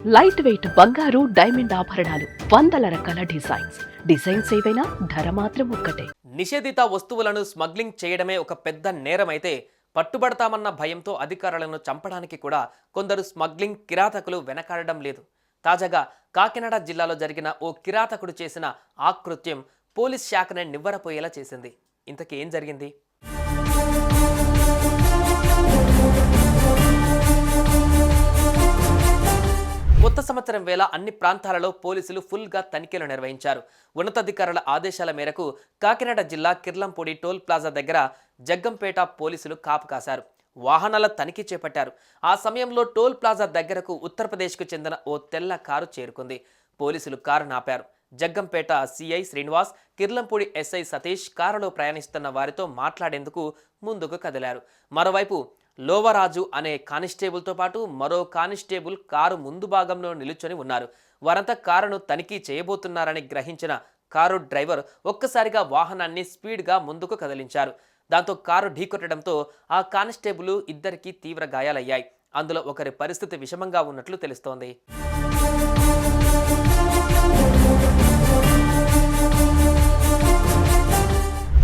Light weight బంగారు diamond ఆభరణాలు, వందల రకాల డిజైన్స్ ఏవైనా ధర మాత్రం ఒక్కటే. నిషేధిత వస్తువులను స్మగ్లింగ్ చేయడమే ఒక పెద్ద నేరమైతే పట్టుబడతామన్న భయంతో అధికారులను చంపడానికి కూడా కొందరు స్మగ్లింగ్ కిరాతకులు వెనకాడడం లేదు. తాజాగా కాకినాడ జిల్లాలో జరిగిన ఓ కిరాతకుడు చేసిన ఆకృత్యం పోలీస్ శాఖనే నివ్వరపోయేలా చేసింది. ఇంతకీ ఏం జరిగింది? కొత్త సంవత్సరం వేళ అన్ని ప్రాంతాలలో పోలీసులు ఫుల్గా తనిఖీలు నిర్వహించారు. ఉన్నతాధికారుల ఆదేశాల మేరకు కాకినాడ జిల్లా కిర్లంపూడి టోల్ ప్లాజా దగ్గర జగ్గంపేట పోలీసులు కాపు కాశారు. వాహనాల తనిఖీ చేపట్టారు. ఆ సమయంలో టోల్ ప్లాజా దగ్గరకు ఉత్తరప్రదేశ్కు చెందిన ఓ తెల్ల కారు చేరుకుంది. పోలీసులు కారు నాపారు. జగ్గంపేట సిఐ శ్రీనివాస్, కిర్లంపూడి ఎస్ఐ సతీష్ కారులో ప్రయాణిస్తున్న వారితో మాట్లాడేందుకు ముందుకు కదిలారు. మరోవైపు లోవరాజు అనే కానిస్టేబుల్తో పాటు మరో కానిస్టేబుల్ కారు ముందు భాగంలో నిలుచొని ఉన్నారు. వారంతా కారును తనిఖీ చేయబోతున్నారని గ్రహించిన కారు డ్రైవర్ ఒక్కసారిగా వాహనాన్ని స్పీడ్గా ముందుకు కదిలించారు. దాంతో కారు ఢీకొట్టడంతో ఆ కానిస్టేబుల్ ఇద్దరికీ తీవ్ర గాయాలయ్యాయి. అందులో ఒకరి పరిస్థితి విషమంగా ఉన్నట్లు తెలుస్తోంది.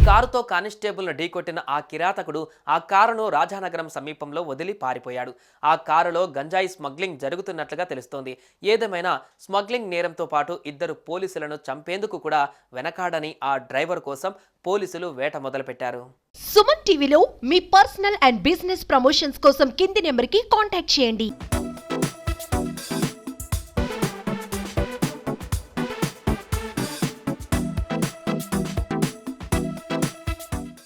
కారుతో కానిస్టేబుల్ను ఢీకొట్టిన ఆ కిరాతకుడు ఆ కారును రాజానగరం సమీపంలో వదిలి పారిపోయాడు. ఆ కారులో గంజాయి స్మగ్లింగ్ జరుగుతున్నట్లుగా తెలుస్తోంది. ఏదేమైనా స్మగ్లింగ్ నేరంతో పాటు ఇద్దరు పోలీసులను చంపేందుకు కూడా వెనకాడని ఆ డ్రైవర్ కోసం పోలీసులు వేట మొదలుపెట్టారు. సుమన్ టీవీలో మీ పర్సనల్ అండ్ బిజినెస్ ప్రమోషన్స్ కోసం కింది నెంబర్కి కాంటాక్ట్ చేయండి.